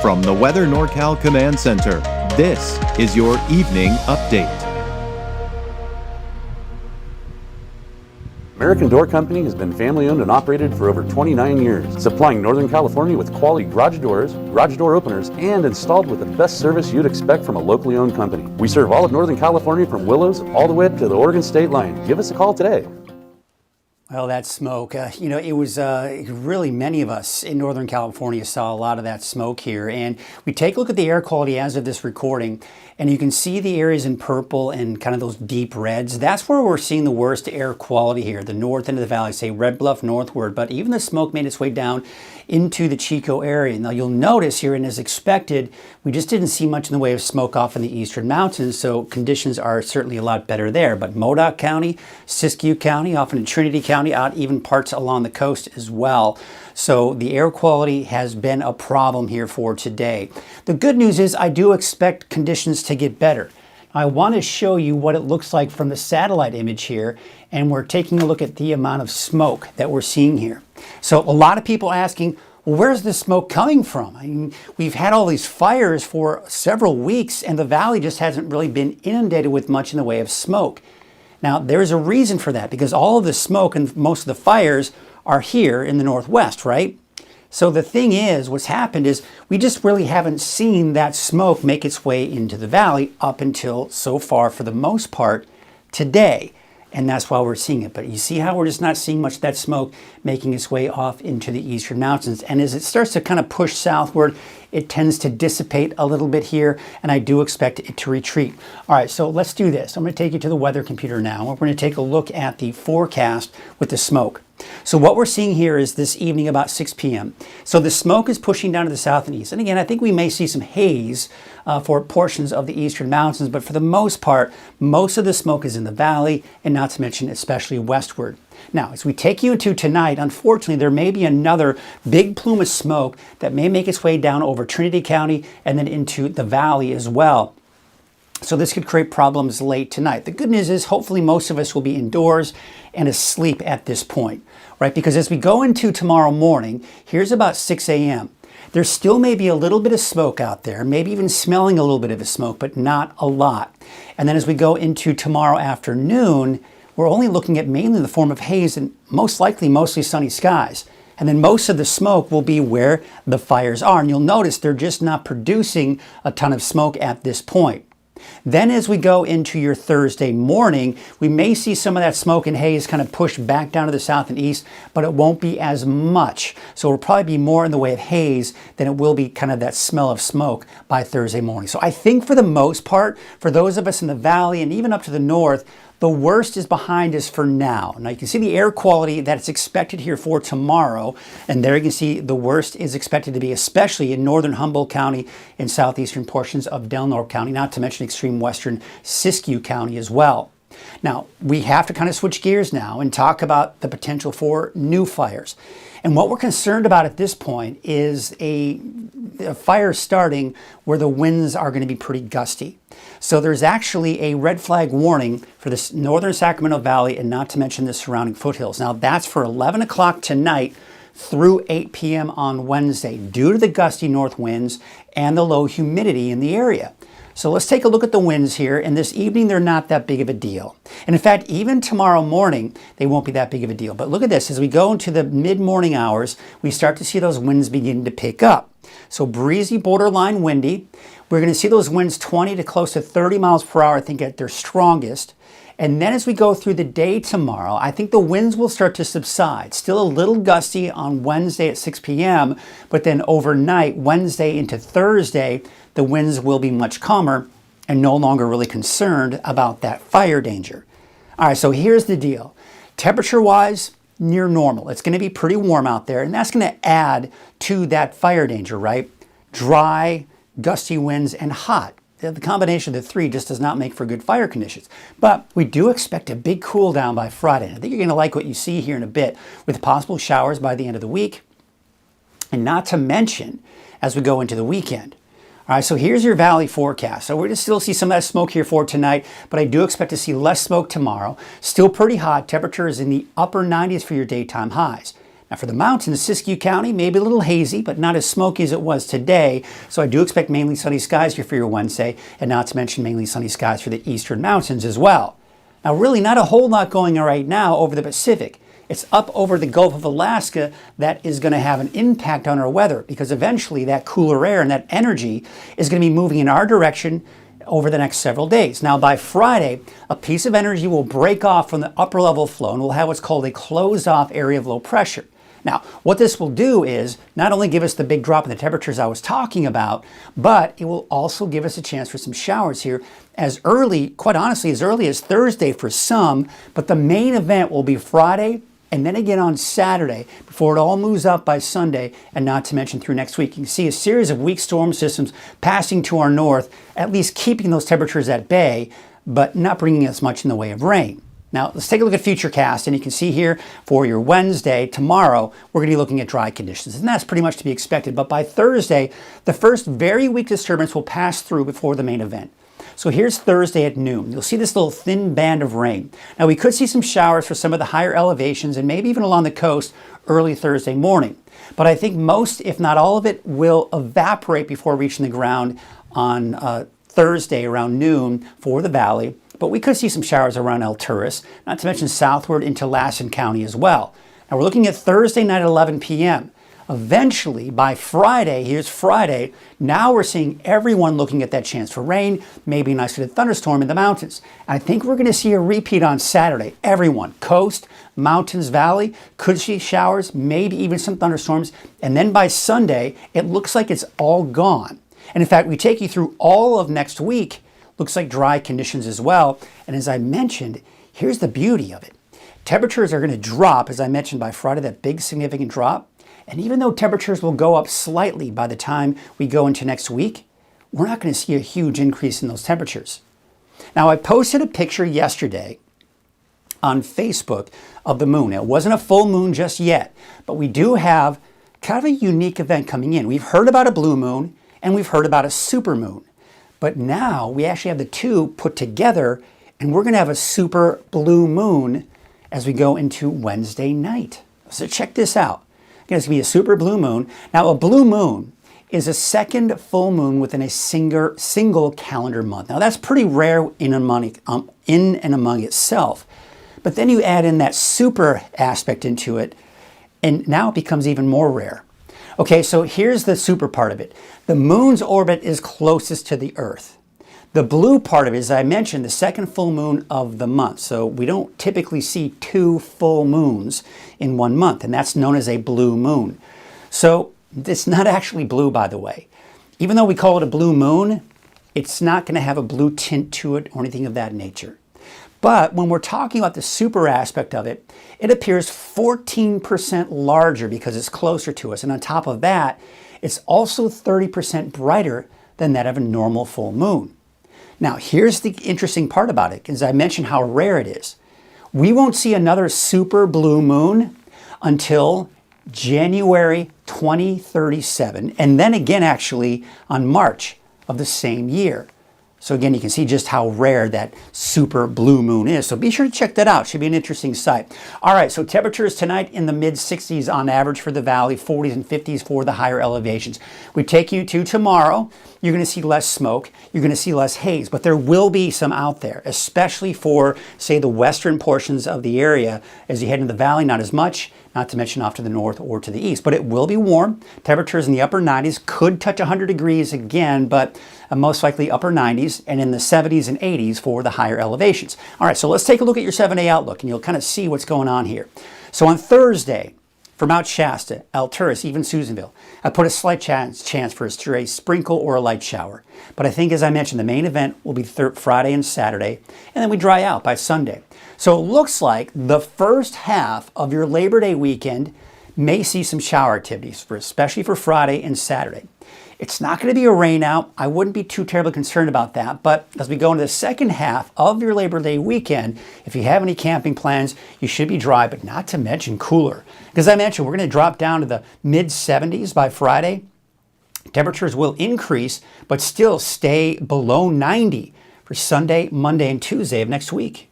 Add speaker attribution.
Speaker 1: From the Weather NorCal Command Center, this is your evening update.
Speaker 2: American Door Company has been family-owned and operated for over 29 years, supplying Northern California with quality garage doors, garage door openers, and installed with the best service you'd expect from a locally owned company. We serve all of Northern California from Willows all the way up to the Oregon state line. Give us a call today.
Speaker 3: Well, that smoke, it was really many of us in Northern California saw a lot of that smoke here. And we take a look at the air quality as of this recording, and you can see the areas in purple and kind of those deep reds. That's where we're seeing the worst air quality here, the north end of the valley, say Red Bluff northward. But even the smoke made its way down into the Chico area. Now you'll notice here, and as expected, we just didn't see much in the way of smoke off in the eastern mountains, so conditions are certainly a lot better there. But Modoc County, Siskiyou County, often in Trinity County, out even parts along the coast as well. So the air quality has been a problem here for today. The good news is I do expect conditions to get better. I want to show you what it looks like from the satellite image here, and we're taking a look at the amount of smoke that we're seeing here. So a lot of people asking, well, where's the smoke coming from? I mean, we've had all these fires for several weeks and the valley just hasn't really been inundated with much in the way of smoke. Now, there's a reason for that because all of the smoke and most of the fires are here in the northwest, right? So the thing is, what's happened is we just really haven't seen that smoke make its way into the valley up until so far, for the most part, today. And that's why we're seeing it. But you see how we're just not seeing much of that smoke making its way off into the eastern mountains. And as it starts to kind of push southward, it tends to dissipate a little bit here, and I do expect it to retreat. All right, so let's do this. I'm going to take you to the weather computer now. We're going to take a look at the forecast with the smoke. So what we're seeing here is this evening about 6 p.m. So the smoke is pushing down to the south and east. And again, I think we may see some haze for portions of the eastern mountains, but for the most part, most of the smoke is in the valley, and not to mention especially westward. Now, as we take you into tonight, unfortunately, there may be another big plume of smoke that may make its way down over Trinity County and then into the valley as well. So this could create problems late tonight. The good news is hopefully most of us will be indoors and asleep at this point, right? Because as we go into tomorrow morning, here's about 6 a.m. There still may be a little bit of smoke out there, maybe even smelling a little bit of a smoke, but not a lot. And then as we go into tomorrow afternoon, we're only looking at mainly the form of haze and most likely mostly sunny skies. And then most of the smoke will be where the fires are. And you'll notice they're just not producing a ton of smoke at this point. Then as we go into your Thursday morning, we may see some of that smoke and haze kind of push back down to the south and east, but it won't be as much. So it'll probably be more in the way of haze than it will be kind of that smell of smoke by Thursday morning. So I think for the most part, for those of us in the valley and even up to the north, the worst is behind us for now. Now you can see the air quality that's expected here for tomorrow. And there you can see the worst is expected to be especially in northern Humboldt County and southeastern portions of Del Norte County, not to mention extreme western Siskiyou County as well. Now, we have to kind of switch gears now and talk about the potential for new fires. And what we're concerned about at this point is a fire starting where the winds are going to be pretty gusty. So there's actually a red flag warning for the northern Sacramento Valley and not to mention the surrounding foothills. Now that's for 11 o'clock tonight through 8 p.m. on Wednesday due to the gusty north winds and the low humidity in the area. So let's take a look at the winds here, and this evening they're not that big of a deal. And in fact, even tomorrow morning, they won't be that big of a deal. But look at this, as we go into the mid-morning hours, we start to see those winds begin to pick up. So breezy, borderline windy. We're going to see those winds 20 to close to 30 miles per hour, I think, at their strongest. And then as we go through the day tomorrow, I think the winds will start to subside. Still a little gusty on Wednesday at 6 p.m., but then overnight, Wednesday into Thursday, the winds will be much calmer and no longer really concerned about that fire danger. All right, so here's the deal. Temperature-wise, near normal. It's going to be pretty warm out there, and that's going to add to that fire danger, right? Dry, gusty winds, and hot. The combination of the three just does not make for good fire conditions. But we do expect a big cool down by Friday. I think you're going to like what you see here in a bit with possible showers by the end of the week. And not to mention as we go into the weekend. All right, so here's your valley forecast. So we're going to still see some of that smoke here for tonight, but I do expect to see less smoke tomorrow. Still pretty hot. Temperature is in the upper 90s for your daytime highs. Now for the mountains, Siskiyou County, maybe a little hazy, but not as smoky as it was today. So I do expect mainly sunny skies here for your Wednesday, and not to mention mainly sunny skies for the eastern mountains as well. Now really not a whole lot going on right now over the Pacific. It's up over the Gulf of Alaska that is going to have an impact on our weather, because eventually that cooler air and that energy is going to be moving in our direction over the next several days. Now by Friday, a piece of energy will break off from the upper level flow and we'll have what's called a closed off area of low pressure. Now, what this will do is not only give us the big drop in the temperatures I was talking about, but it will also give us a chance for some showers here as early, quite honestly, as early as Thursday for some, but the main event will be Friday and then again on Saturday before it all moves up by Sunday, and not to mention through next week. You can see a series of weak storm systems passing to our north, at least keeping those temperatures at bay, but not bringing us much in the way of rain. Now, let's take a look at Futurecast, and you can see here for your Wednesday, tomorrow, we're going to be looking at dry conditions, and that's pretty much to be expected. But by Thursday, the first very weak disturbance will pass through before the main event. So here's Thursday at noon. You'll see this little thin band of rain. Now, we could see some showers for some of the higher elevations and maybe even along the coast early Thursday morning. But I think most, if not all of it, will evaporate before reaching the ground on Thursday around noon for the valley. But we could see some showers around Alturas, not to mention southward into Lassen County as well. Now we're looking at Thursday night at 11 p.m. Eventually, by Friday, here's Friday, now we're seeing everyone looking at that chance for rain, maybe an isolated thunderstorm in the mountains. I think we're going to see a repeat on Saturday. Everyone, coast, mountains, valley, could see showers, maybe even some thunderstorms. And then by Sunday, it looks like it's all gone. And in fact, we take you through all of next week. Looks like dry conditions as well. And as I mentioned, here's the beauty of it. Temperatures are going to drop, as I mentioned, by Friday, that big significant drop. And even though temperatures will go up slightly by the time we go into next week, we're not going to see a huge increase in those temperatures. Now, I posted a picture yesterday on Facebook of the moon. It wasn't a full moon just yet, but we do have kind of a unique event coming in. We've heard about a blue moon and we've heard about a super moon. But now we actually have the two put together, and we're going to have a super blue moon as we go into Wednesday night. So check this out. Again, it's going to be a super blue moon. Now, a blue moon is a second full moon within a single calendar month. Now, that's pretty rare in and among itself. But then you add in that super aspect into it, and now it becomes even more rare. Okay, so here's the super part of it. The moon's orbit is closest to the Earth. The blue part of it, as I mentioned, the second full moon of the month. So we don't typically see two full moons in 1 month, and that's known as a blue moon. So it's not actually blue, by the way. Even though we call it a blue moon, it's not going to have a blue tint to it or anything of that nature. But when we're talking about the super aspect of it, it appears 14% larger because it's closer to us. And on top of that, it's also 30% brighter than that of a normal full moon. Now, here's the interesting part about it, as I mentioned how rare it is. We won't see another super blue moon until January 2037, and then again actually on March of the same year. So again, you can see just how rare that super blue moon is. So be sure to check that out. Should be an interesting sight. All right, so temperatures tonight in the mid-60s on average for the valley, 40s and 50s for the higher elevations. We take you to tomorrow. You're going to see less smoke. You're going to see less haze, but there will be some out there, especially for, say, the western portions of the area. As you head into the valley, not as much, not to mention off to the north or to the east. But it will be warm. Temperatures in the upper 90s, could touch 100 degrees again, but most likely upper 90s, and in the 70s and 80s for the higher elevations. All right, so let's take a look at your 7-day outlook, and you'll kind of see what's going on here. So on Thursday, for Mount Shasta, Alturas, even Susanville, I put a slight chance for a stray sprinkle or a light shower. But I think, as I mentioned, the main event will be Friday and Saturday, and then we dry out by Sunday. So it looks like the first half of your Labor Day weekend may see some shower activities, especially for Friday and Saturday. It's not going to be a rain out. I wouldn't be too terribly concerned about that. But as we go into the second half of your Labor Day weekend, if you have any camping plans, you should be dry, but not to mention cooler. Because I mentioned, we're going to drop down to the mid-70s by Friday. Temperatures will increase, but still stay below 90 for Sunday, Monday, and Tuesday of next week.